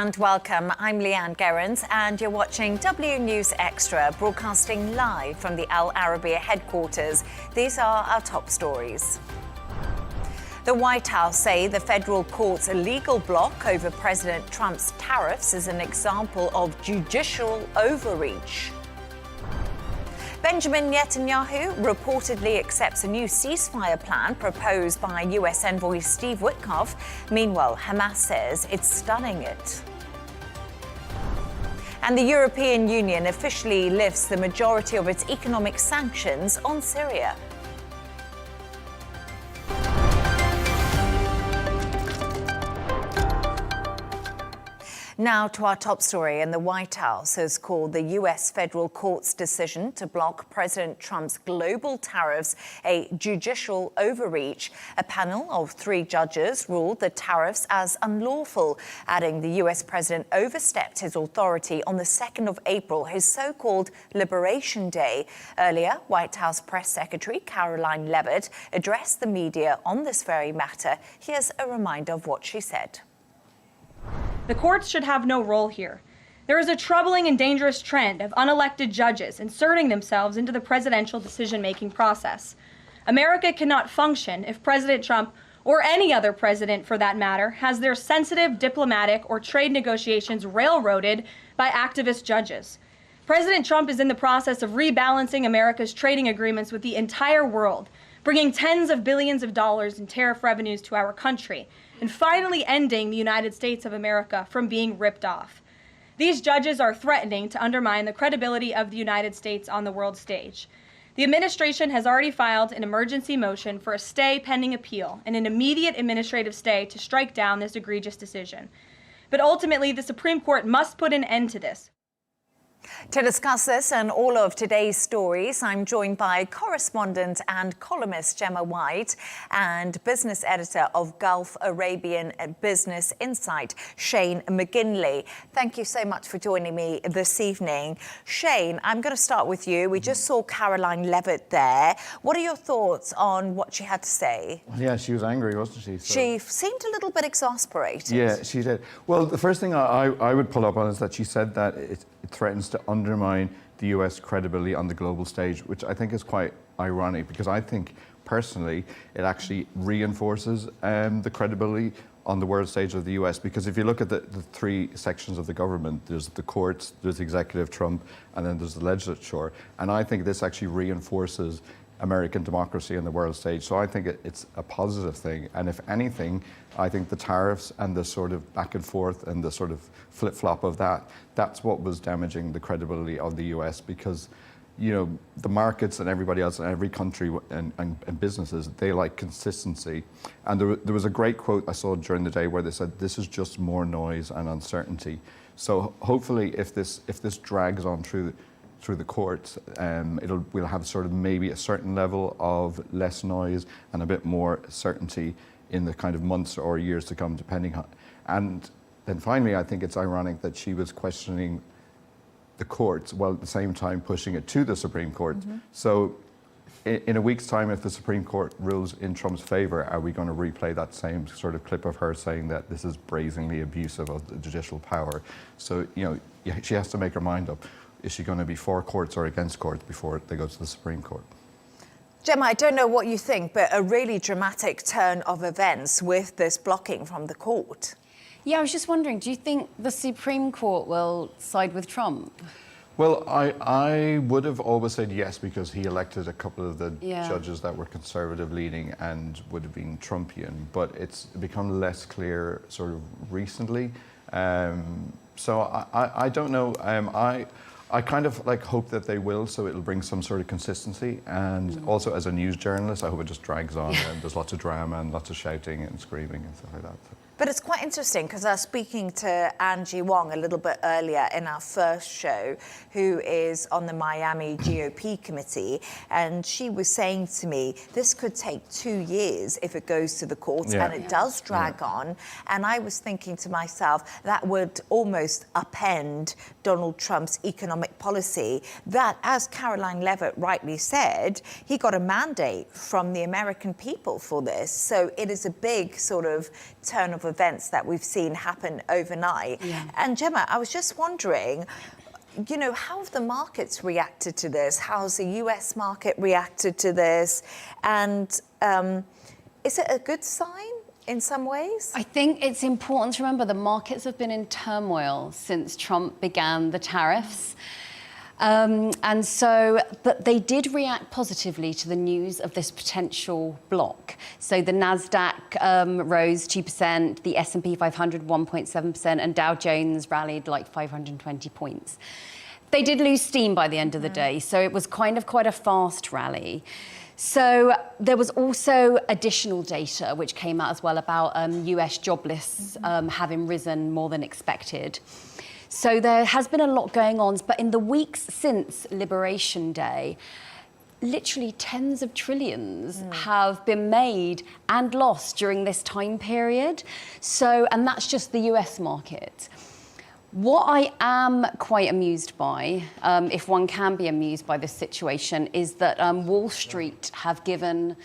and welcome. I'm Leigh-Ann Gerrans and you're watching W News Extra, broadcasting live from the Al Arabiya headquarters. These are our top stories. The White House say the federal court's legal block over President Trump's tariffs is an example of judicial overreach. Benjamin Netanyahu reportedly accepts a new ceasefire plan proposed by US envoy Steve Wickoff. Meanwhile, Hamas says it's stunning it. And the European Union officially lifts the majority of its economic sanctions on Syria. Now to our top story, and the White House has called the US federal court's decision to block President Trump's global tariffs a judicial overreach. A panel of 3 judges ruled the tariffs as unlawful, adding the US president overstepped his authority on the 2nd of April, his so-called Liberation Day. Earlier, White House Press Secretary Karoline Leavitt addressed the media on this very matter. Here's a reminder of what she said. The courts should have no role here. There is a troubling and dangerous trend of unelected judges inserting themselves into the presidential decision-making process. America cannot function if President Trump, or any other president for that matter, has their sensitive diplomatic or trade negotiations railroaded by activist judges. President Trump is in the process of rebalancing America's trading agreements with the entire world, bringing tens of billions of dollars in tariff revenues to our country, and finally ending the United States of America from being ripped off. These judges are threatening to undermine the credibility of the United States on the world stage. The administration has already filed an emergency motion for a stay pending appeal and an immediate administrative stay to strike down this egregious decision. But ultimately, the Supreme Court must put an end to this. To discuss this and all of today's stories, I'm joined by correspondent and columnist Gemma White and business editor of Gulf Arabian Business Insight, Shane McGinley. Thank you so much for joining me this evening. Shane, I'm going to start with you. We just saw Karoline Leavitt there. What are your thoughts on what she had to say? Yeah, she was angry, wasn't she? So. She seemed a little bit exasperated. Yeah, she did. Well, the first thing I would pull up on is that she said that it threatens to undermine the US credibility on the global stage, which I think is quite ironic, because I think personally it actually reinforces the credibility on the world stage of the US, because if you look at the 3 sections of the government, there's the courts, there's executive Trump, and then there's the legislature, and I think this actually reinforces American democracy on the world stage. So I think it's a positive thing. And if anything, I think the tariffs and the sort of back and forth and the sort of flip-flop of that's what was damaging the credibility of the US, because, you know, the markets and everybody else in every country and businesses, they like consistency. And there was a great quote I saw during the day where they said, this is just more noise and uncertainty. So hopefully if this drags on through the courts, we'll have sort of maybe a certain level of less noise and a bit more certainty in the kind of months or years to come, depending on. And then finally, I think it's ironic that she was questioning the courts while at the same time pushing it to the Supreme Court. Mm-hmm. So in a week's time, if the Supreme Court rules in Trump's favor, are we going to replay that same sort of clip of her saying that this is brazenly abusive of the judicial power? So, you know, she has to make her mind up. Is she going to be for courts or against courts before they go to the Supreme Court? Gemma, I don't know what you think, but a really dramatic turn of events with this blocking from the court. Yeah, I was just wondering, do you think the Supreme Court will side with Trump? Well, I would have always said yes, because he elected a couple of the judges that were conservative leaning and would have been Trumpian, but it's become less clear sort of recently. So I don't know. I kind of like hope that they will, so it'll bring some sort of consistency. And also as a news journalist, I hope it just drags on and there's lots of drama and lots of shouting and screaming and stuff like that. So. But it's quite interesting, because I was speaking to Angie Wong a little bit earlier in our first show, who is on the Miami GOP committee, and she was saying to me, this could take 2 years if it goes to the courts, and it does drag on. And I was thinking to myself, that would almost upend Donald Trump's economic policy, that, as Caroline Levitt rightly said, he got a mandate from the American people for this. So it is a big sort of turn of events that we've seen happen overnight. Yeah. And Gemma, I was just wondering, you know, how have the markets reacted to this? How's the US market reacted to this? And is it a good sign in some ways? I think it's important to remember the markets have been in turmoil since Trump began the tariffs. But they did react positively to the news of this potential block. So the NASDAQ rose 2%, the S&P 500 1.7%, and Dow Jones rallied like 520 points. They did lose steam by the end of the day, so it was kind of quite a fast rally. So there was also additional data which came out as well about US jobless having risen more than expected. So there has been a lot going on, but in the weeks since Liberation Day, literally tens of trillions have been made and lost during this time period. So, and that's just the US market. What I am quite amused by, if one can be amused by this situation, is that Wall Street have given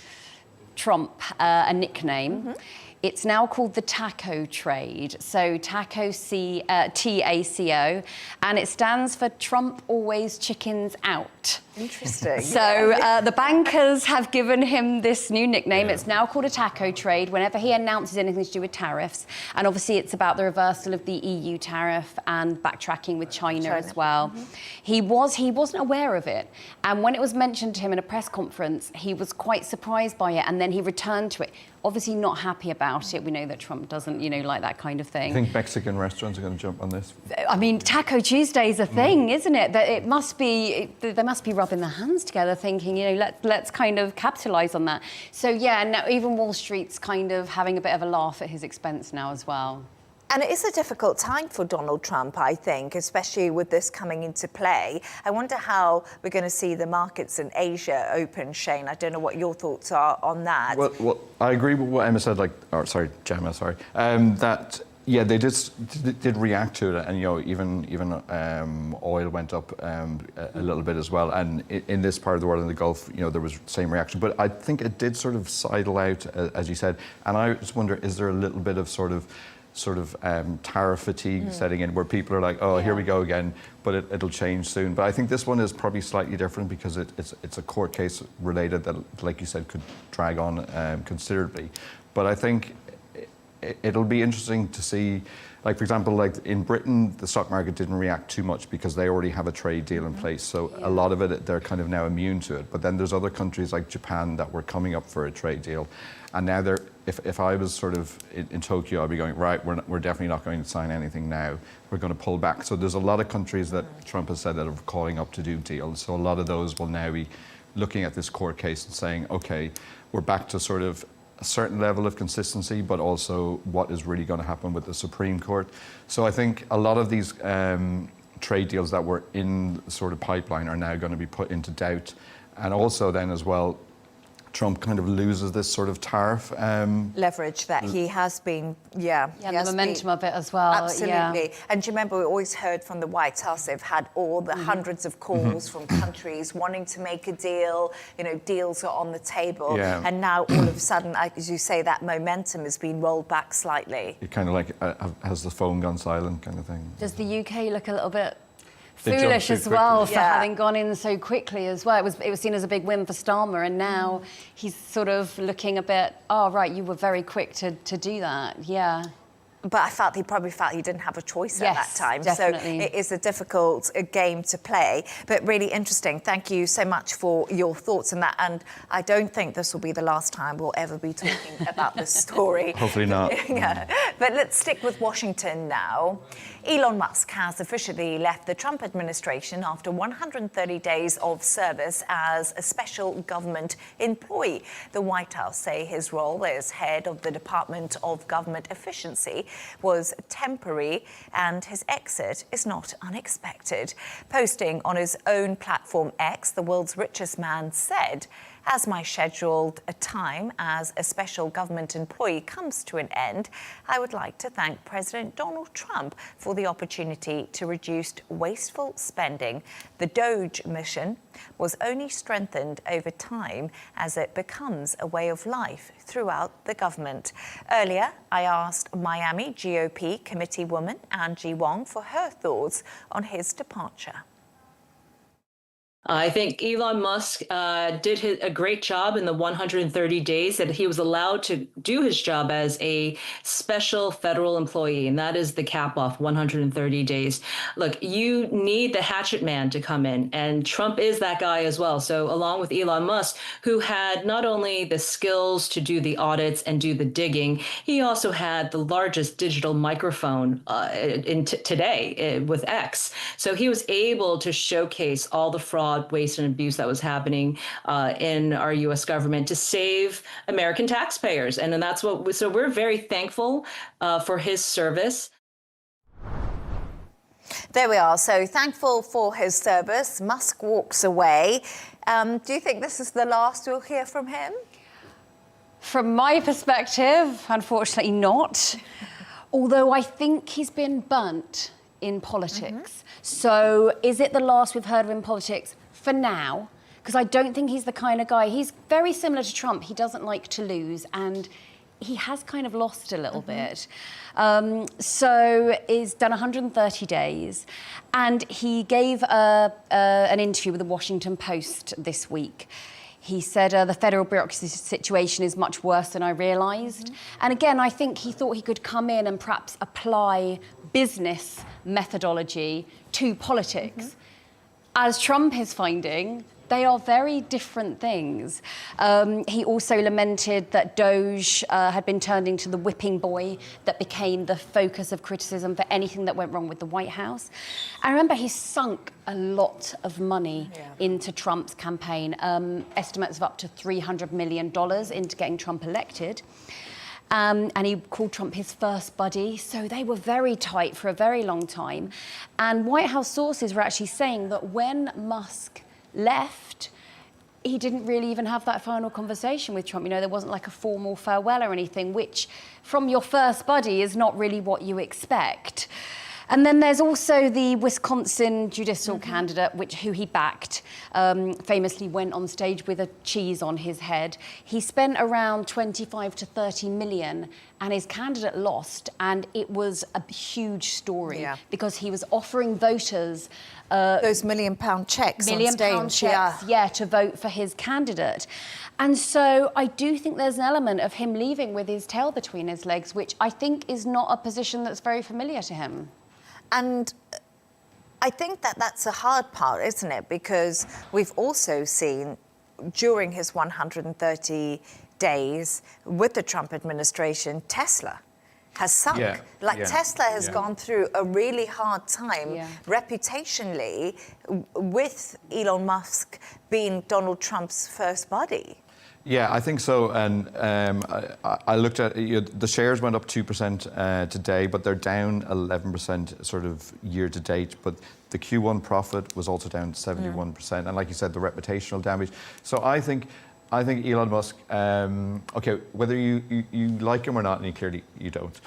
Trump a nickname. It's now called the taco trade. So taco, TACO, and it stands for Trump always chickens out. Interesting. So the bankers have given him this new nickname. It's now called a taco trade whenever he announces anything to do with tariffs. And obviously it's about the reversal of the EU tariff and backtracking with China as well. He wasn't aware of it. And when it was mentioned to him in a press conference, he was quite surprised by it. And then he returned to it. Obviously not happy about it. We know that Trump doesn't, like that kind of thing. I think Mexican restaurants are going to jump on this. I mean, Taco Tuesday is a thing, isn't it? That it must be, they must be rubbing their hands together thinking, let's kind of capitalise on that. So yeah, now even Wall Street's kind of having a bit of a laugh at his expense now as well. And it is a difficult time for Donald Trump, I think, especially with this coming into play. I wonder how we're going to see the markets in Asia open, Shane. I don't know what your thoughts are on that. Well, I agree with what Gemma said, that, yeah, they did react to it, and even oil went up a little bit as well. And in this part of the world, in the Gulf, there was the same reaction. But I think it did sort of sidle out, as you said. And I just wonder, is there a little bit of sort of tariff fatigue setting in, where people are like, oh, here we go again, but it'll change soon. But I think this one is probably slightly different because it's a court case related that, like you said, could drag on considerably. But I think it'll be interesting to see, like, for example, like in Britain, the stock market didn't react too much because they already have a trade deal in place. So a lot of it, they're kind of now immune to it. But then there's other countries like Japan that were coming up for a trade deal. And now they're, if I was sort of in Tokyo, I'd be going, right, we're definitely not going to sign anything now. We're going to pull back. So there's a lot of countries that Trump has said that are calling up to do deals. So a lot of those will now be looking at this court case and saying, okay, we're back to sort of a certain level of consistency, but also what is really going to happen with the Supreme Court. So I think a lot of these trade deals that were in sort of pipeline are now going to be put into doubt. And also then as well, Trump kind of loses this sort of tariff leverage that he has been, the momentum of it as well. Absolutely. Yeah. And do you remember we always heard from the White House, they've had all the hundreds of calls from countries wanting to make a deal, deals are on the table. Yeah. And now all of a sudden, as you say, that momentum has been rolled back slightly. It kind of like, has the phone gone silent kind of thing. Does the UK look a little bit foolish as well for having gone in so quickly as well? It was seen as a big win for Starmer, and now he's sort of looking a bit, oh, right, you were very quick to do that. Yeah. But he probably felt he didn't have a choice at that time. Definitely. So it is a difficult game to play, but really interesting. Thank you so much for your thoughts on that. And I don't think this will be the last time we'll ever be talking about this story. Hopefully not. Yeah. But let's stick with Washington now. Elon Musk has officially left the Trump administration after 130 days of service as a special government employee. The White House say his role as head of the Department of Government Efficiency was temporary and his exit is not unexpected. Posting on his own platform X, the world's richest man said, As my scheduled time as a special government employee comes to an end, I would like to thank President Donald Trump for the opportunity to reduce wasteful spending. The Doge mission was only strengthened over time as it becomes a way of life throughout the government. Earlier, I asked Miami GOP committee woman Angie Wong for her thoughts on his departure. I think Elon Musk did a great job in the 130 days that he was allowed to do his job as a special federal employee, and that is the cap off 130 days. Look, you need the hatchet man to come in, and Trump is that guy as well. So along with Elon Musk, who had not only the skills to do the audits and do the digging, he also had the largest digital microphone today with X. So he was able to showcase all the fraud, waste, and abuse that was happening in our U.S. government to save American taxpayers. And that's so we're very thankful for his service. There we are. So thankful for his service. Musk walks away. Do you think this is the last we'll hear from him? From my perspective, unfortunately not. Although I think he's been burnt in politics. So is it the last we've heard of in politics? For now, because I don't think he's the kind of guy. He's very similar to Trump. He doesn't like to lose, and he has kind of lost a little bit. So he's done 130 days, and he gave an interview with the Washington Post this week. He said, the federal bureaucracy situation is much worse than I realised. And again, I think he thought he could come in and perhaps apply business methodology to politics. As Trump is finding, they are very different things. He also lamented that Doge had been turned into the whipping boy that became the focus of criticism for anything that went wrong with the White House. I remember he sunk a lot of money into Trump's campaign, estimates of up to $300 million into getting Trump elected. And he called Trump his first buddy. So they were very tight for a very long time. And White House sources were actually saying that when Musk left, he didn't really even have that final conversation with Trump. You know, there wasn't like a formal farewell or anything, which from your first buddy is not really what you expect. And then there's also the Wisconsin judicial candidate, who he backed, famously went on stage with a cheese on his head. He spent around 25 to 30 million, and his candidate lost, and it was a huge story because he was offering voters those £1 million checks on stage, to vote for his candidate. And so I do think there's an element of him leaving with his tail between his legs, which I think is not a position that's very familiar to him. And I think that that's a hard part, isn't it? Because we've also seen during his 130 days with the Trump administration, Tesla has sunk. Tesla has gone through a really hard time reputationally with Elon Musk being Donald Trump's first buddy. Yeah, I think so. And I looked at the shares went up 2% today, but they're down 11% sort of year to date. But the Q1 profit was also down 71%. And like you said, the reputational damage. So I think Elon Musk, okay, whether you like him or not, and clearly you don't,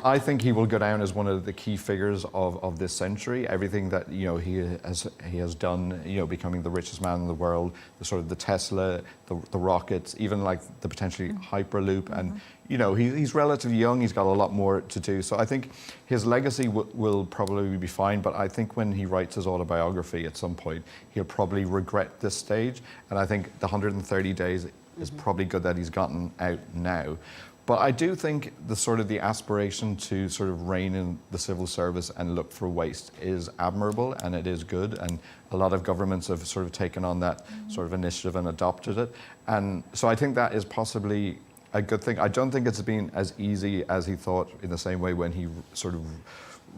I think he will go down as one of the key figures of this century. Everything that he has done, becoming the richest man in the world, the Tesla, the rockets, even like the potentially Hyperloop, and he's relatively young. He's got a lot more to do. So I think his legacy will probably be fine. But I think when he writes his autobiography at some point, he'll probably regret this stage. And I think the 130 days is probably good that he's gotten out now. But I do think the aspiration to sort of rein in the civil service and look for waste is admirable, and it is good. And a lot of governments have sort of taken on that sort of initiative and adopted it. And so I think that is possibly a good thing. I don't think it's been as easy as he thought, in the same way when he sort of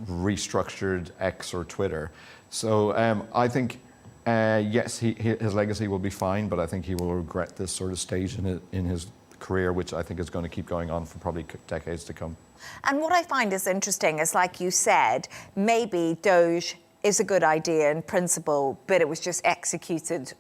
restructured X or Twitter. So I think, yes, his legacy will be fine, but I think he will regret this sort of stage in his career, which I think is going to keep going on for probably decades to come. And what I find is interesting is, like you said, maybe Doge is a good idea in principle, but it was just executed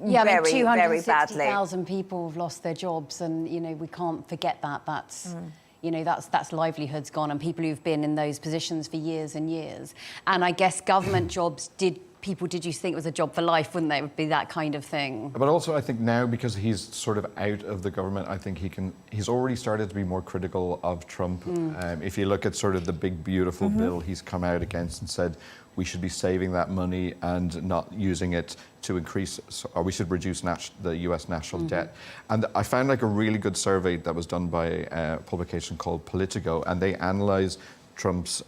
Yeah, I mean, very, very badly. 260,000 people have lost their jobs, and we can't forget that. That's that's livelihoods gone, and people who've been in those positions for years and years. And I guess government jobs did you think it was a job for life, wouldn't they? It would be that kind of thing. But also, I think now, because he's sort of out of the government, I think he's already started to be more critical of Trump. If you look at sort of the big, beautiful bill he's come out against and said we should be saving that money and not using it to increase, or we should reduce the US national debt. And I found like a really good survey that was done by a publication called Politico, and they analysed Trump's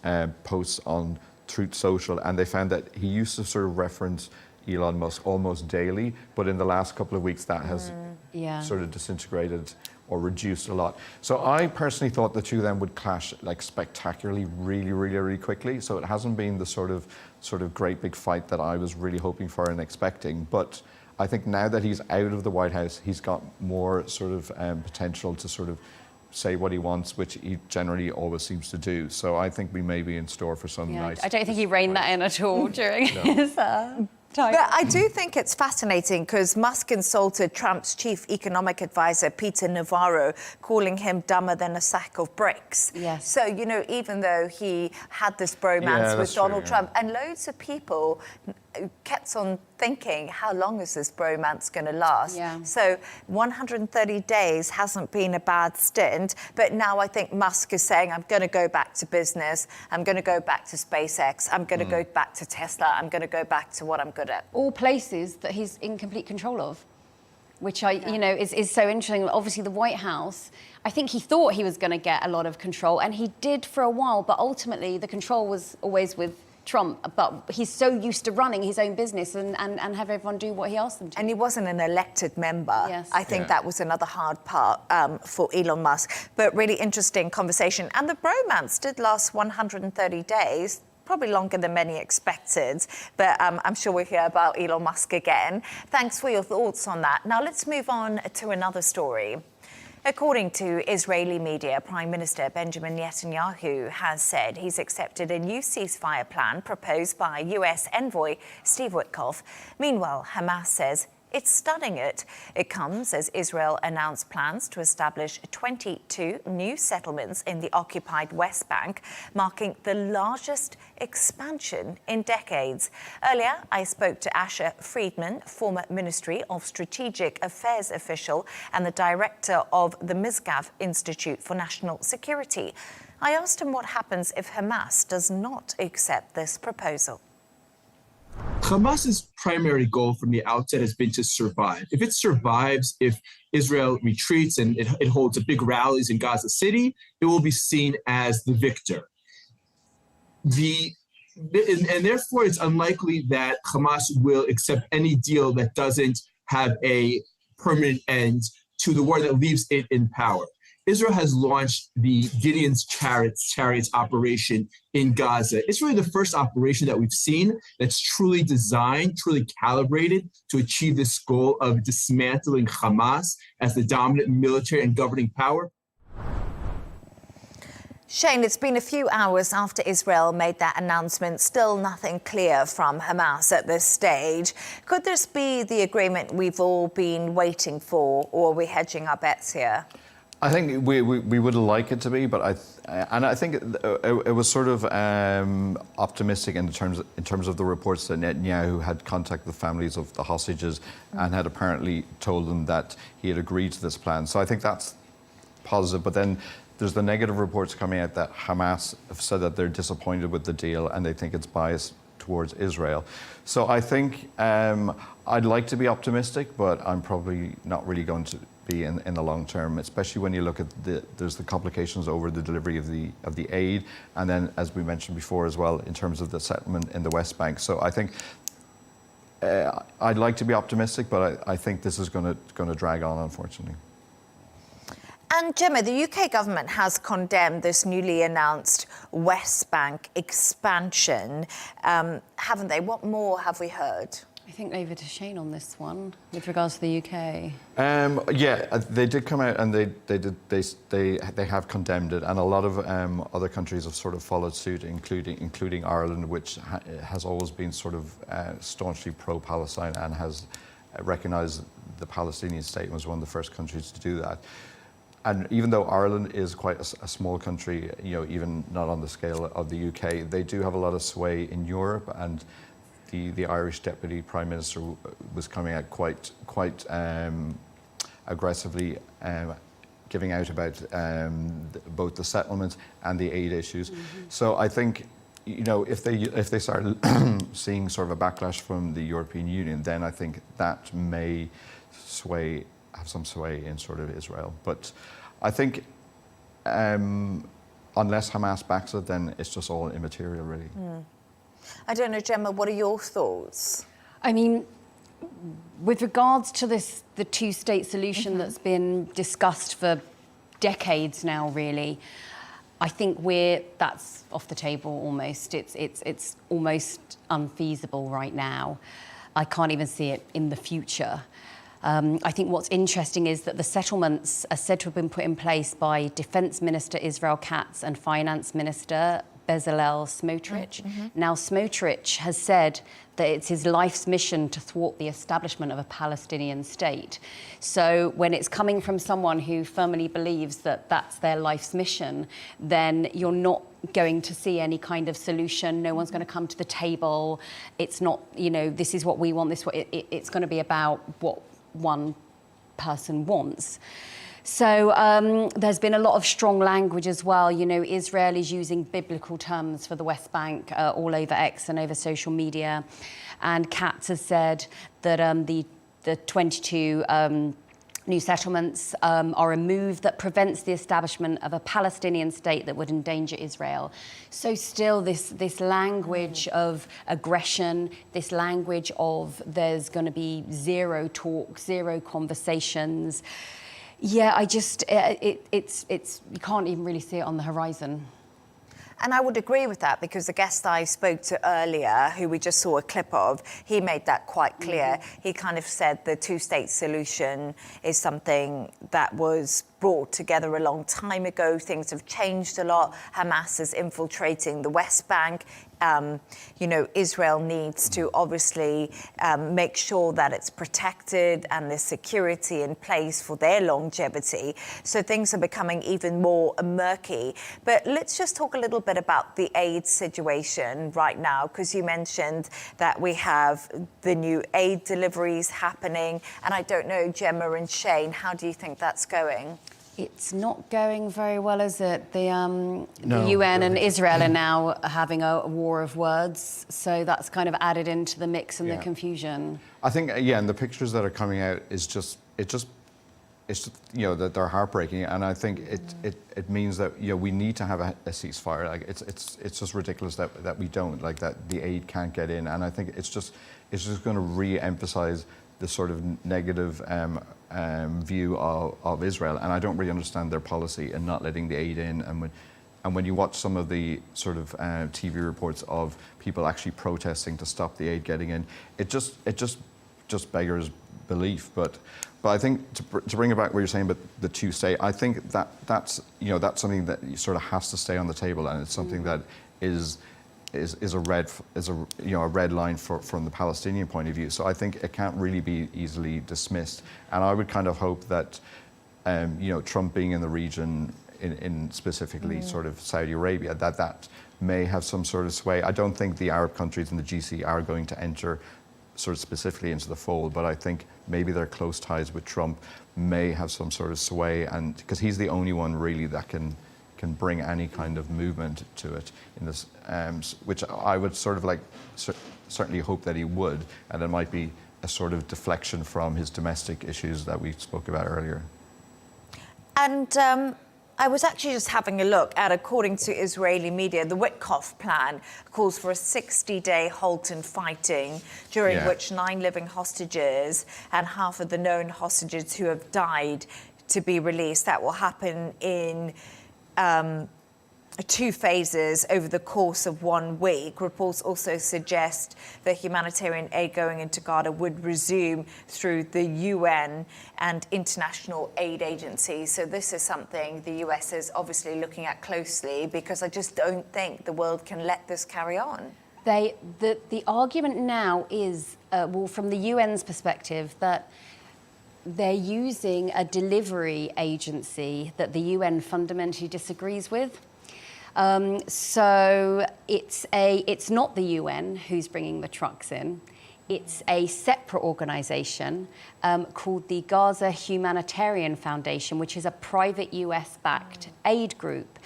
posts on Truth Social, and they found that he used to sort of reference Elon Musk almost daily, but in the last couple of weeks that has sort of disintegrated or reduced a lot. So I personally thought the two of them would clash like spectacularly, really, really, really quickly. So it hasn't been the sort of great big fight that I was really hoping for and expecting. But I think now that he's out of the White House, he's got more sort of potential to sort of say what he wants, which he generally always seems to do. So I think we may be in store for some nice... I don't think he reined that in at all during his time. But I do think it's fascinating because Musk insulted Trump's chief economic advisor, Peter Navarro, calling him dumber than a sack of bricks. Yes. So, even though he had this bromance with Donald Trump, and loads of people kept on thinking, how long is this bromance going to last? Yeah. So 130 days hasn't been a bad stint, but now I think Musk is saying, I'm going to go back to business, I'm going to go back to SpaceX, I'm going to go back to Tesla, I'm going to go back to what I'm good at. All places that he's in complete control of, which is so interesting. Obviously, the White House, I think he thought he was going to get a lot of control, and he did for a while, but ultimately the control was always with Trump, but he's so used to running his own business and have everyone do what he asked them to. And he wasn't an elected member. Yes. I think that was another hard part for Elon Musk. But really interesting conversation. And the bromance did last 130 days. Probably longer than many expected, but I'm sure we'll hear about Elon Musk again. Thanks for your thoughts on that. Now let's move on to another story. According to Israeli media, Prime Minister Benjamin Netanyahu has said he's accepted a new ceasefire plan proposed by US envoy Steve Wickoff. Meanwhile, Hamas says it's studying it. It comes as Israel announced plans to establish 22 new settlements in the occupied West Bank, marking the largest expansion in decades. Earlier, I spoke to Asher Friedman, former Ministry of Strategic Affairs official and the director of the Mizgav Institute for National Security. I asked him what happens if Hamas does not accept this proposal. Hamas's primary goal from the outset has been to survive. If it survives, if Israel retreats and it holds a big rallies in Gaza City, it will be seen as the victor. And therefore, it's unlikely that Hamas will accept any deal that doesn't have a permanent end to the war that leaves it in power. Israel has launched the Gideon's Chariots operation in Gaza. It's really the first operation that we've seen that's truly designed, truly calibrated to achieve this goal of dismantling Hamas as the dominant military and governing power. Shane, it's been a few hours after Israel made that announcement. Still nothing clear from Hamas at this stage. Could this be the agreement we've all been waiting for, or are we hedging our bets here? I think we would like it to be, but I think it was sort of optimistic in terms of the reports that Netanyahu had contacted the families of the hostages and had apparently told them that he had agreed to this plan. So I think that's positive. But then there's the negative reports coming out that Hamas have said that they're disappointed with the deal and they think it's biased towards Israel. So I think I'd like to be optimistic, but I'm probably not really going to be in the long term, especially when you look at there's the complications over the delivery of the aid, and then, as we mentioned before as well, in terms of the settlement in the West Bank. So I think I'd like to be optimistic, but I think this is going to drag on, unfortunately. And Gemma, the UK government has condemned this newly announced West Bank expansion, haven't they? What more have we heard? I think over to Shane on this one with regards to the UK. Yeah, they did come out and they have condemned it, and a lot of other countries have sort of followed suit, including Ireland, which has always been sort of staunchly pro-Palestine and has recognised the Palestinian state and was one of the first countries to do that. And even though Ireland is quite a small country, even not on the scale of the UK, they do have a lot of sway in Europe, and the Irish Deputy Prime Minister was coming out quite aggressively, giving out about both the settlements and the aid issues. So I think, if they start seeing sort of a backlash from the European Union, then I think that may have some sway in sort of Israel. But I think unless Hamas backs it, then it's just all immaterial, really. I don't know, Gemma, what are your thoughts? I mean, with regards to the two-state solution that's been discussed for decades now, really, I think that's off the table almost. It's almost unfeasible right now. I can't even see it in the future. I think what's interesting is that the settlements are said to have been put in place by Defence Minister Israel Katz and Finance Minister Bezalel Smotrich. Now, Smotrich has said that it's his life's mission to thwart the establishment of a Palestinian state. So when it's coming from someone who firmly believes that that's their life's mission, then you're not going to see any kind of solution. No one's going to come to the table. It's not, this is what we want. It's going to be about what one person wants. So there's been a lot of strong language as well. Israel is using biblical terms for the West Bank all over X and over social media. And Katz has said that the 22 new settlements are a move that prevents the establishment of a Palestinian state that would endanger Israel. So still this language of aggression, this language of there's going to be zero talk, zero conversations. Yeah, it's you can't even really see it on the horizon. And I would agree with that, because the guest I spoke to earlier, who we just saw a clip of, he made that quite clear. He kind of said the two-state solution is something that was brought together a long time ago. Things have changed a lot. Hamas is infiltrating the West Bank. Israel needs to obviously make sure that it's protected and there's security in place for their longevity. So things are becoming even more murky. But let's just talk a little bit about the aid situation right now, because you mentioned that we have the new aid deliveries happening. And I don't know, Gemma and Shane, how do you think that's going? It's not going very well, is it? The UN and Israel are now having a war of words, so that's kind of added into the mix and the confusion. I think, and the pictures that are coming out is that they're heartbreaking, and I think it means that we need to have a ceasefire. Like it's just ridiculous that we don't, like that the aid can't get in, and I think it's just going to re-emphasize the sort of negative view of Israel, and I don't really understand their policy in not letting the aid in. And when you watch some of the sort of TV reports of people actually protesting to stop the aid getting in, it just beggars belief. But I think to bring it back what you're saying about the two-state, I think that's something that sort of has to stay on the table, and it's something that is a red line from the Palestinian point of view. So I think it can't really be easily dismissed. And I would kind of hope that Trump being in the region, in specifically sort of Saudi Arabia, that may have some sort of sway. I don't think the Arab countries in the GCC are going to enter sort of specifically into the fold, but I think maybe their close ties with Trump may have some sort of sway, and because he's the only one really that can bring any kind of movement to it in this, which I would sort of like certainly hope that he would, and it might be a sort of deflection from his domestic issues that we spoke about earlier. And I was actually just having a look at, according to Israeli media, the Wickoff Plan calls for a 60-day halt in fighting, during which 9 living hostages and half of the known hostages who have died to be released. That will happen in 2 phases over the course of 1 week. Reports also suggest that humanitarian aid going into Gaza would resume through the UN and international aid agencies. So this is something the US is obviously looking at closely, because I just don't think the world can let this carry on. The argument now is well, from the UN's perspective, that they're using a delivery agency that the UN fundamentally disagrees with. So it's not the UN who's bringing the trucks in. It's a separate organisation called the Gaza Humanitarian Foundation, which is a private US-backed aid group.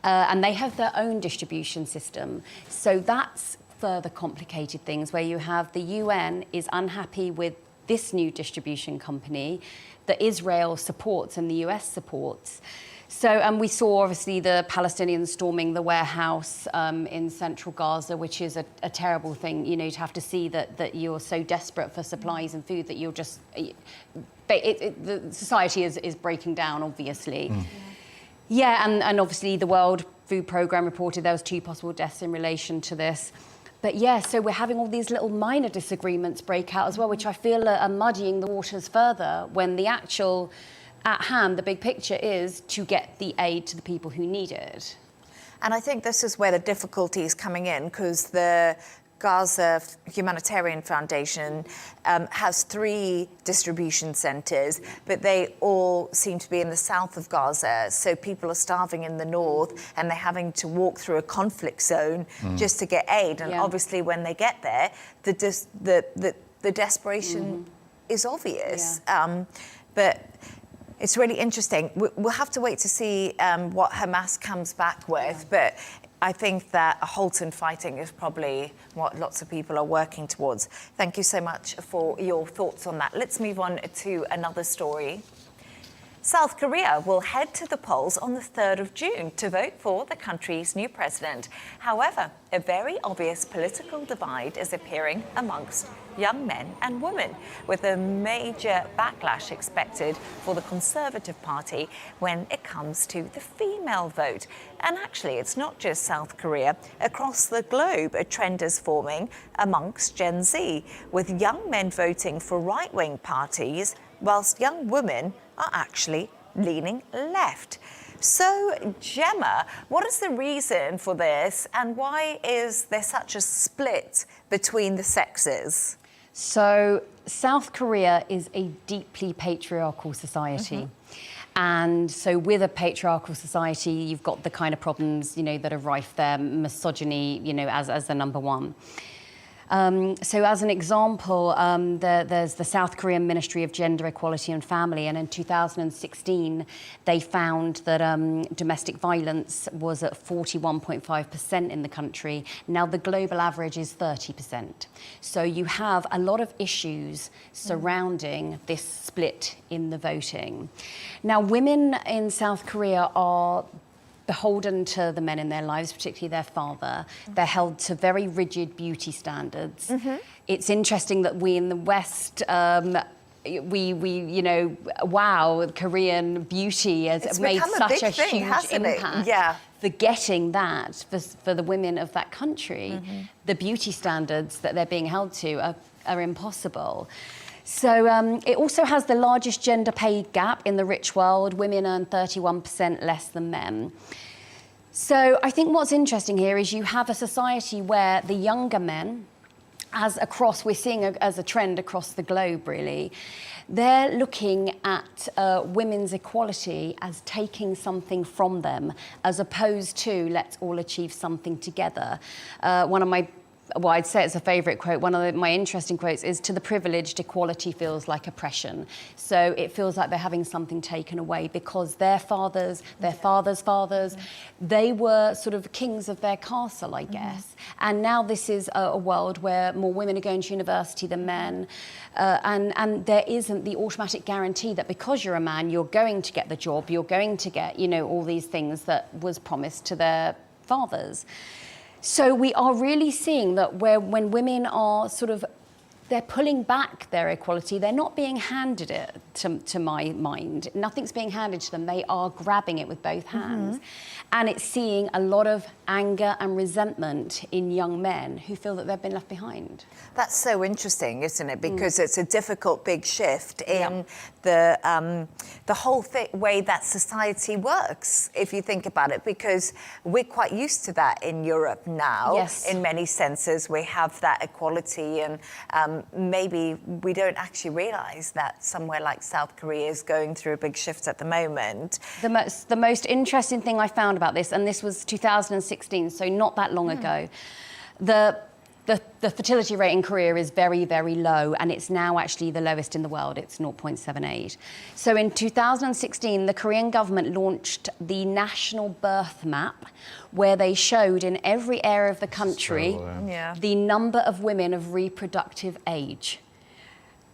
And they have their own distribution system. So that's further complicated things, where you have the UN is unhappy with this new distribution company that Israel supports and the US supports. So, and we saw obviously the Palestinians storming the warehouse in central Gaza, which is a terrible thing, you know, to have to see that you're so desperate for supplies and food that you're just, the society is breaking down, obviously. Yeah, and obviously the World Food Programme reported there was 2 possible deaths in relation to this. But yeah, so we're having all these little minor disagreements break out as well, which I feel are muddying the waters further, when the actual, at hand, the big picture is to get the aid to the people who need it. And I think this is where the difficulty is coming in, because the Gaza Humanitarian Foundation has 3 distribution centres, but they all seem to be in the south of Gaza. So people are starving in the north and they're having to walk through a conflict zone just to get aid. And obviously when they get there, the desperation is obvious. But it's really interesting. We'll have to wait to see what Hamas comes back with. But I think that a halt in fighting is probably what lots of people are working towards. Thank you so much for your thoughts on that. Let's move on to another story. South Korea will head to the polls on the 3rd of June to vote for the country's new president. However, a very obvious political divide is appearing amongst young men and women, with a major backlash expected for the Conservative Party when it comes to the female vote. And actually, it's not just South Korea. Across the globe, a trend is forming amongst Gen Z, with young men voting for right-wing parties, whilst young women are actually leaning left. So, Gemma, what is the reason for this, and why is there such a split between the sexes? So, South Korea is a deeply patriarchal society. And so with a patriarchal society, you've got the kind of problems, you know, that are rife there, misogyny, you know, as the number one. So as an example, there's the South Korean Ministry of Gender Equality and Family, and in 2016, they found that domestic violence was at 41.5% in the country. Now the global average is 30%. So you have a lot of issues surrounding this split in the voting. Now women in South Korea are beholden to the men in their lives, particularly their father. They're held to very rigid beauty standards. It's interesting that we in the West, we you know, wow, Korean beauty has made such a huge impact. Forgetting that for the women of that country, the beauty standards that they're being held to are impossible. So it also has the largest gender pay gap in the rich world. Women earn 31% less than men. So I think what's interesting here is you have a society where the younger men, we're seeing as a trend across the globe really, they're looking at women's equality as taking something from them, as opposed to let's all achieve something together. I'd say it's a favourite quote. One of my interesting quotes is, "To the privileged, equality feels like oppression." So it feels like they're having something taken away because their fathers, their fathers' fathers, they were sort of kings of their castle, I guess. And now this is a world where more women are going to university than men. And there isn't the automatic guarantee that because you're a man, you're going to get the job, you're going to get, you know, all these things that was promised to their fathers. So we are really seeing that when women are they're pulling back their equality, they're not being handed it, to my mind. Nothing's being handed to them. They are grabbing it with both hands. And it's seeing a lot of anger and resentment in young men who feel that they've been left behind. That's so interesting, isn't it? Because it's a difficult, big shift in the whole way that society works, if you think about it, because we're quite used to that in Europe now. In many senses, we have that equality and maybe we don't actually realise that somewhere like South Korea is going through a big shift at the moment. The most interesting thing I found about this, and this was 2016, so not that long ago, the fertility rate in Korea is very, very low, and it's now actually the lowest in the world. It's 0.78. So in 2016, the Korean government launched the National Birth Map, where they showed in every area of the country the number of women of reproductive age,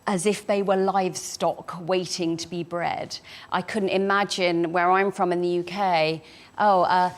as if they were livestock waiting to be bred. I couldn't imagine where I'm from in the UK.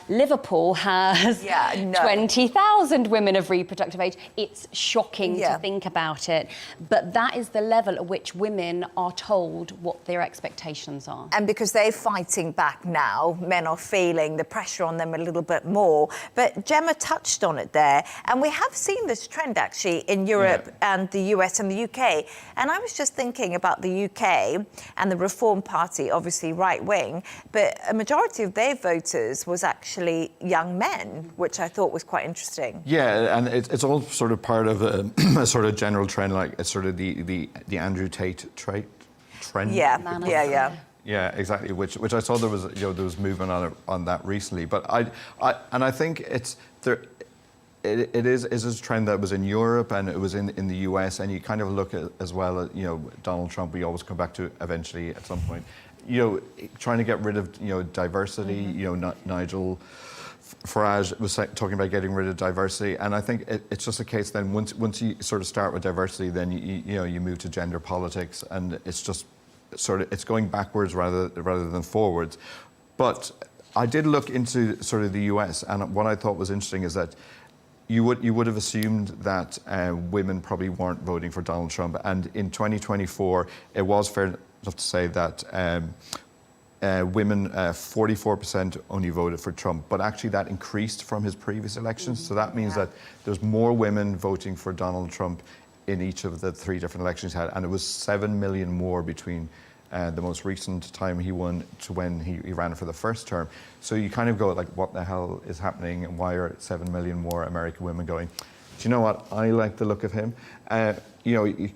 Liverpool has 20,000 women of reproductive age. It's shocking to think about it. But that is the level at which women are told what their expectations are. And because they're fighting back now, men are feeling the pressure on them a little bit more. But Gemma touched on it there. And we have seen this trend, actually, in Europe and the US and the UK. And I was just thinking about the UK and the Reform Party, obviously right-wing, but a majority of their voters was actually young men, which I thought was quite interesting. Yeah, and it's all sort of part of a sort of general trend, like it's sort of the Andrew Tate trend. Yeah, exactly. Which I saw there was movement on that recently. But I think it is a trend that was in Europe and it was in the US, and you kind of look at as well at Donald Trump. We always come back to eventually at some point. Trying to get rid of diversity. Nigel Farage was talking about getting rid of diversity, and I think it's just a case then once you sort of start with diversity, then you move to gender politics, and it's just it's going backwards rather than forwards. But I did look into sort of the US, and what I thought was interesting is that you would have assumed that women probably weren't voting for Donald Trump, and in 2024 it was fair enough to say that women, 44% only voted for Trump, but actually that increased from his previous elections. So that means that there's more women voting for Donald Trump in each of the 3 different elections he had, and it was 7 million more between the most recent time he won to when he ran for the first term. So you kind of go like, what the hell is happening, and why are 7 million more American women going, do you know what, I like the look of him?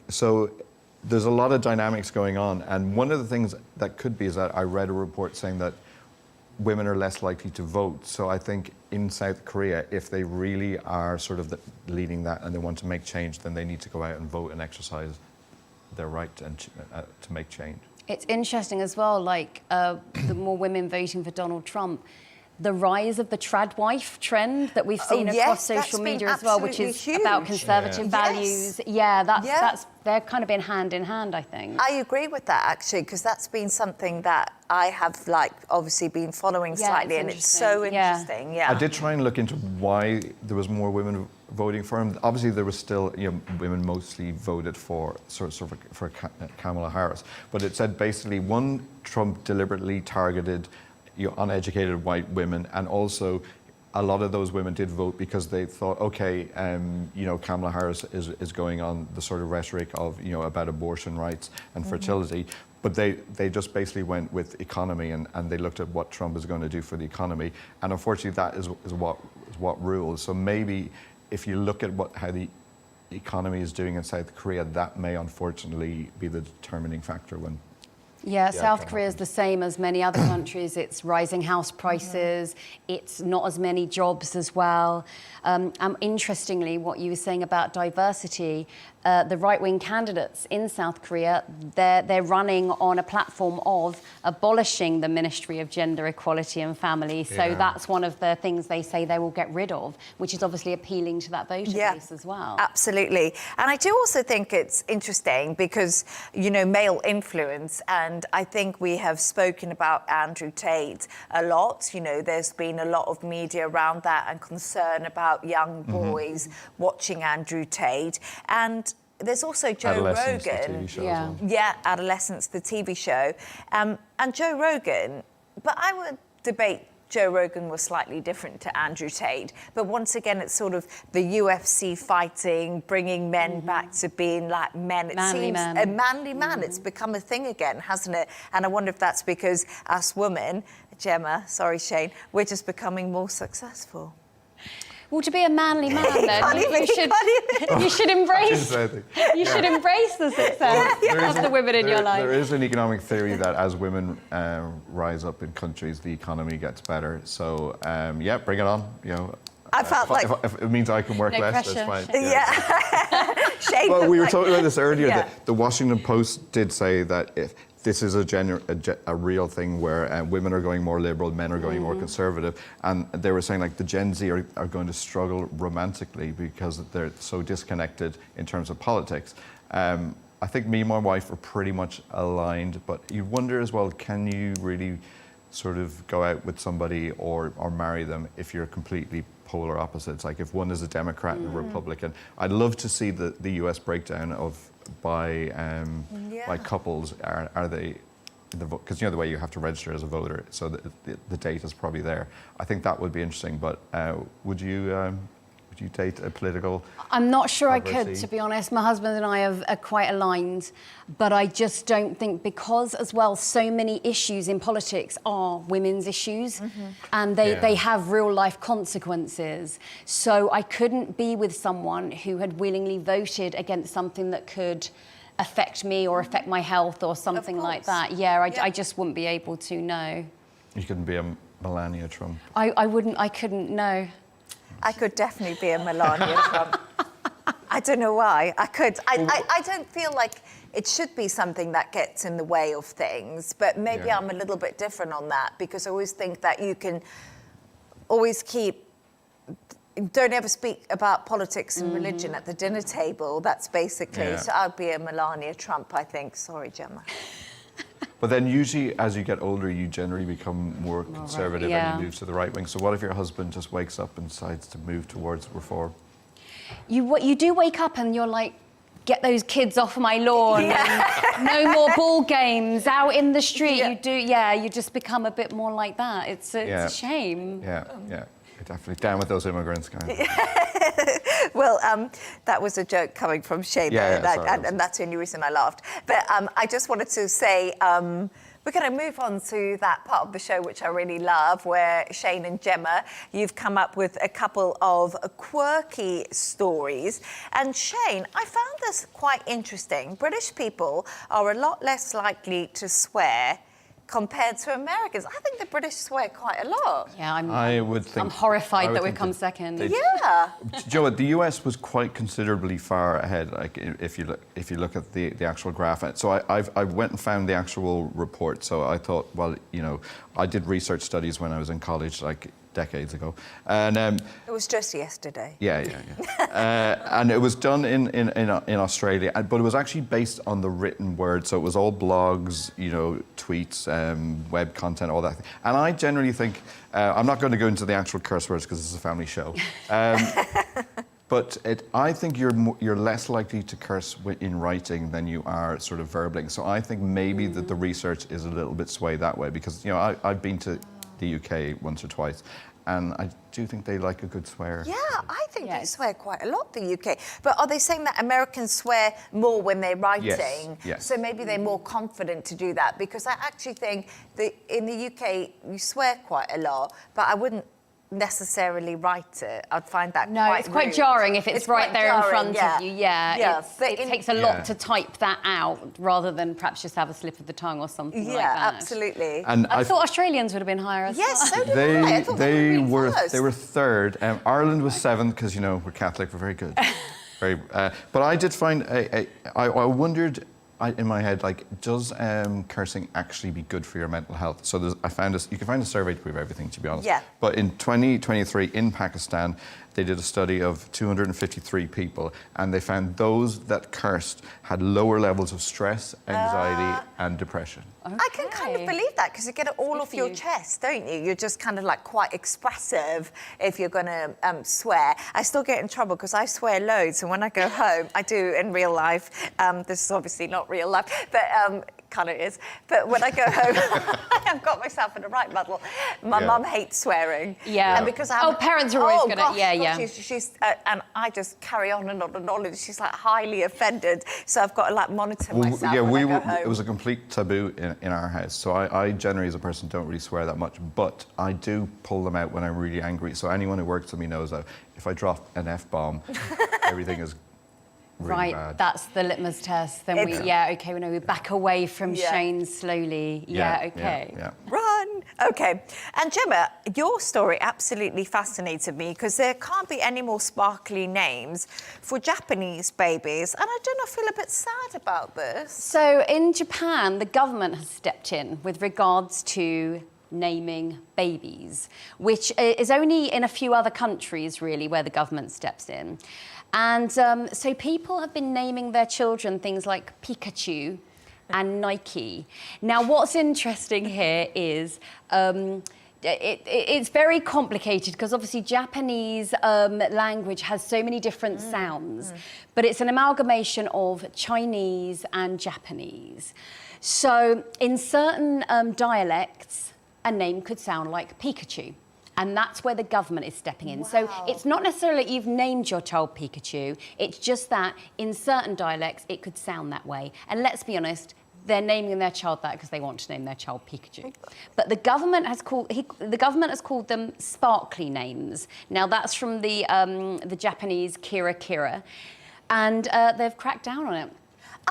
So there's a lot of dynamics going on, and one of the things that could be is that I read a report saying that women are less likely to vote. So I think in South Korea, if they really are sort of leading that and they want to make change, then they need to go out and vote and exercise their right to make change. It's interesting as well, like the more women voting for Donald Trump, the rise of the trad wife trend that we've seen across social media as well, which is huge. About conservative values. That's they're kind of been hand in hand, I think. I agree with that, actually, because that's been something that I have obviously been following slightly, and it's so interesting. I did try and look into why there was more women voting for him. Obviously, there was still women mostly voted for for Kamala Harris, but it said basically Trump deliberately targeted uneducated white women, and also a lot of those women did vote because they thought, okay, Kamala Harris is going on the sort of rhetoric of about abortion rights and fertility, but they just basically went with economy, and they looked at what Trump is going to do for the economy, and unfortunately that is what rules. So maybe if you look at how the economy is doing in South Korea, that may unfortunately be the determining factor when. South Korea is the same as many other countries. It's rising house prices. It's not as many jobs as well. Interestingly, what you were saying about diversity, the right-wing candidates in South Korea, they're running on a platform of abolishing the Ministry of Gender Equality and Family. So that's one of the things they say they will get rid of, which is obviously appealing to that voter base as well. Absolutely. And I do also think it's interesting because, male influence, and I think we have spoken about Andrew Tate a lot. There's been a lot of media around that and concern about young boys watching Andrew Tate. And there's also Joe Rogan. The TV show as well. Adolescence, the TV show. And Joe Rogan, but I would debate Joe Rogan was slightly different to Andrew Tate. But once again, it's sort of the UFC fighting, bringing men back to being like men. It seems a manly man. It's become a thing again, hasn't it? And I wonder if that's because us women, Gemma, sorry, Shane, we're just becoming more successful. Well, to be a manly man, then you should embrace the success of the women in your life. There is an economic theory that as women rise up in countries, the economy gets better. So yeah, bring it on. You know, I felt like if it means I can work No less, pressure. that's fine. yeah. Shane Well, we were like- talking about this earlier. Yeah. That the Washington Post did say that if this is a real thing where women are going more liberal, men are going more conservative, and they were saying like the Gen Z are going to struggle romantically because they're so disconnected in terms of politics. I think me and my wife are pretty much aligned, but you wonder as well, can you really sort of go out with somebody or marry them if you're completely polar opposites? Like if one is a Democrat and a Republican. I'd love to see the US breakdown of by couples. Are they, because you know the way you have to register as a voter, so the date is probably there. I think that would be interesting, but would you date a political? I'm not sure I could, adversary? to be honest. My husband and I are quite aligned, but I just don't think, because as well, so many issues in politics are women's issues, and they have real life consequences. So I couldn't be with someone who had willingly voted against something that could affect me or affect my health or something like that. Yeah, I just wouldn't be able to, no. You couldn't be a Melania Trump. I couldn't, no. I could definitely be a Melania Trump. I don't know why. I could. I don't feel like it should be something that gets in the way of things, but maybe I'm a little bit different on that, because I always think that you can always don't ever speak about politics and religion at the dinner table. That's basically, so I'd be a Melania Trump, I think. Sorry, Gemma. But then usually as you get older, you generally become more conservative and you move to the right wing. So what if your husband just wakes up and decides to move towards reform? You do wake up and you're like, get those kids off my lawn, and no more ball games out in the street. You just become a bit more like that. It's a shame. Yeah. Definitely. Down with those immigrants, guys. Well, that was a joke coming from Shane, and that's the only reason I laughed. But I just wanted to say we're going to move on to that part of the show which I really love, where Shane and Gemma, you've come up with a couple of quirky stories. And Shane, I found this quite interesting. British people are a lot less likely to swear compared to Americans. I think the British swear quite a lot. Yeah, I'm horrified that we come second. Yeah. Joe, the US was quite considerably far ahead. Like if you look at the actual graph. So I went and found the actual report. So I thought, well, you know, I did research studies when I was in college, like decades ago, and it was just yesterday. Yeah. And it was done in Australia, but it was actually based on the written word. So it was all blogs, you know, tweets, web content, all that. And I generally think I'm not going to go into the actual curse words because this is a family show. But I think you're less likely to curse in writing than you are sort of verbaling. So I think maybe that the research is a little bit swayed that way, because you know I've been to the UK once or twice, and I do think they like a good swear. Yeah, I think they swear quite a lot, the UK. But are they saying that Americans swear more when they're writing? Yes. So maybe they're more confident to do that? Because I actually think that in the UK, you swear quite a lot, but I wouldn't necessarily write it. I'd find that quite it's quite rude. jarring if it's right there in front of you. But it takes a lot to type that out rather than perhaps just have a slip of the tongue or something like that. Yeah, absolutely. And I thought Australians would have been higher as well. Yes, so did I. I thought they were third. Ireland was seventh because, you know, we're Catholic, we're very good. But I did find, I wondered in my head, like, does cursing actually be good for your mental health? So I found this, you can find a survey to prove everything, to be honest. Yeah. But in 2023 in Pakistan, they did a study of 253 people, and they found those that cursed had lower levels of stress, anxiety, and depression. Okay. I can kind of believe that, because you get it all off your chest, don't you? You're just kind of like quite expressive if you're going to swear. I still get in trouble because I swear loads, and when I go home, I do in real life. This is obviously not real life, but kind of is. But when I go home, I've got myself in the right muddle. My mum hates swearing. Yeah. And because I parents are always going to, yeah. She's and I just carry on and on and on, and she's like highly offended. So I've got to like monitor myself when I go home. It was a complete taboo in our house. So I generally, as a person, don't really swear that much, but I do pull them out when I'm really angry. So anyone who works with me knows that if I drop an F-bomb, everything is really bad. That's the litmus test. Then we know we back away from Shane slowly. Yeah. Run. Okay. And Gemma, your story absolutely fascinated me because there can't be any more sparkly names for Japanese babies. And I don't know, I feel a bit sad about this. So in Japan, the government has stepped in with regards to naming babies, which is only in a few other countries, really, where the government steps in. And so people have been naming their children things like Pikachu and Nike. Now, what's interesting here is it's very complicated because obviously Japanese language has so many different sounds, but it's an amalgamation of Chinese and Japanese. So in certain dialects, a name could sound like Pikachu. And that's where the government is stepping in. Wow. So it's not necessarily that you've named your child Pikachu, it's just that in certain dialects it could sound that way. And let's be honest, they're naming their child that because they want to name their child Pikachu. But the government has called them sparkly names. Now that's from the Japanese Kira Kira, and they've cracked down on it.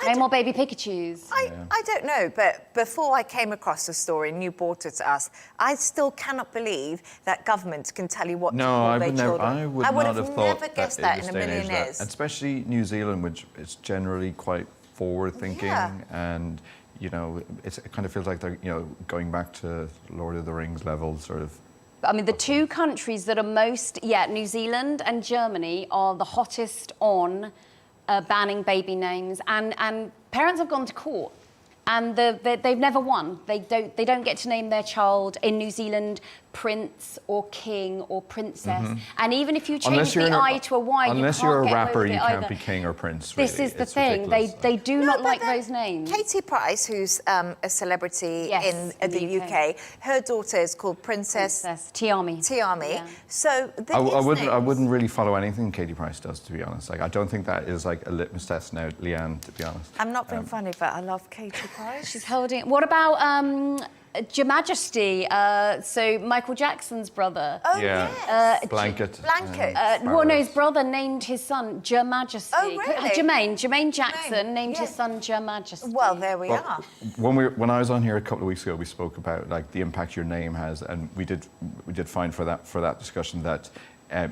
No more baby Pikachus. I don't know, but before I came across the story and you brought it to us, I still cannot believe that government can tell you what to call their children. I would not have thought never guessed that in a million years. Especially New Zealand, which is generally quite forward-thinking, and you know, it kind of feels like they're going back to Lord of the Rings level, sort of. I mean, the two countries that are most, New Zealand and Germany are the hottest on banning baby names, and parents have gone to court, and they've never won. They don't get to name their child in New Zealand Prince or King or Princess, and even if you change the I to a Y, unless you're a rapper, you can't be King or Prince. Really. This is the thing; they do not like those names. Katie Price, who's a celebrity in the UK, her daughter is called Princess Tiami. Yeah. So I wouldn't really follow anything Katie Price does, to be honest. Like, I don't think that is like a litmus test now, Leigh-Ann, to be honest. I'm not being funny, but I love Katie Price. She's holding. What about Your Majesty? So Michael Jackson's brother. Oh yes. Blanket. His brother named his son Your Majesty. Oh really? Jermaine Jackson named his son Your Majesty. Well, there we are. When I was on here a couple of weeks ago, we spoke about like the impact your name has, and we did find for that discussion that.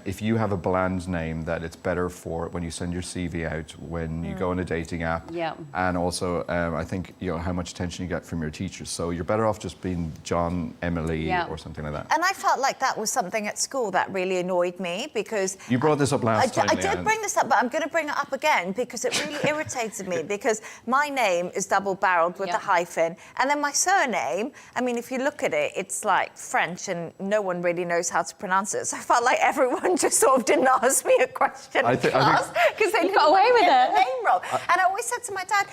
If you have a bland name, that it's better for when you send your CV out, when you go on a dating app, and also I think how much attention you get from your teachers. So you're better off just being John, Emily, or something like that. And I felt like that was something at school that really annoyed me because you brought this up last time. I did bring this up, but I'm going to bring it up again because it really irritated me because my name is double-barreled with a hyphen, and then my surname. I mean, if you look at it, it's like French, and no one really knows how to pronounce it. So I felt like everyone just sort of didn't ask me a question in class because they got away with it. The name wrong. And I always said to my dad,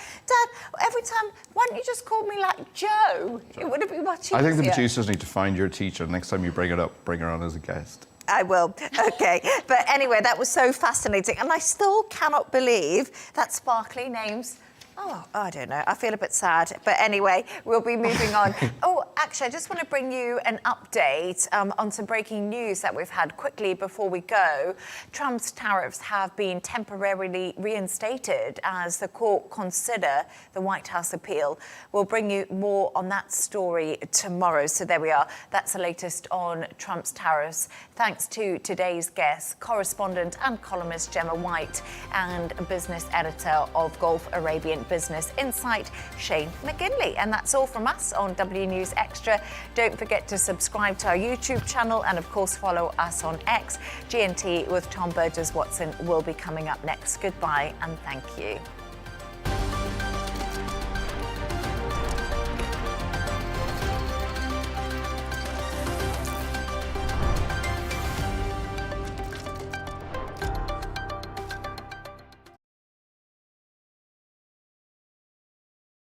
every time, why don't you just call me like Joe? It would have been much easier. I think the producers need to find your teacher. Next time you bring it up, bring her on as a guest. I will. Okay. But anyway, that was so fascinating. And I still cannot believe that sparkly names. Oh, I don't know. I feel a bit sad. But anyway, we'll be moving on. Oh, actually, I just want to bring you an update on some breaking news that we've had quickly before we go. Trump's tariffs have been temporarily reinstated as the court consider the White House appeal. We'll bring you more on that story tomorrow. So there we are. That's the latest on Trump's tariffs. Thanks to today's guest, correspondent and columnist Gemma White, and business editor of Gulf Arabian Business Insight, Shane McGinley. And that's all from us on W News Extra. Don't forget to subscribe to our YouTube channel and, of course, follow us on X. GNT with Tom Burgess-Watson will be coming up next. Goodbye and thank you.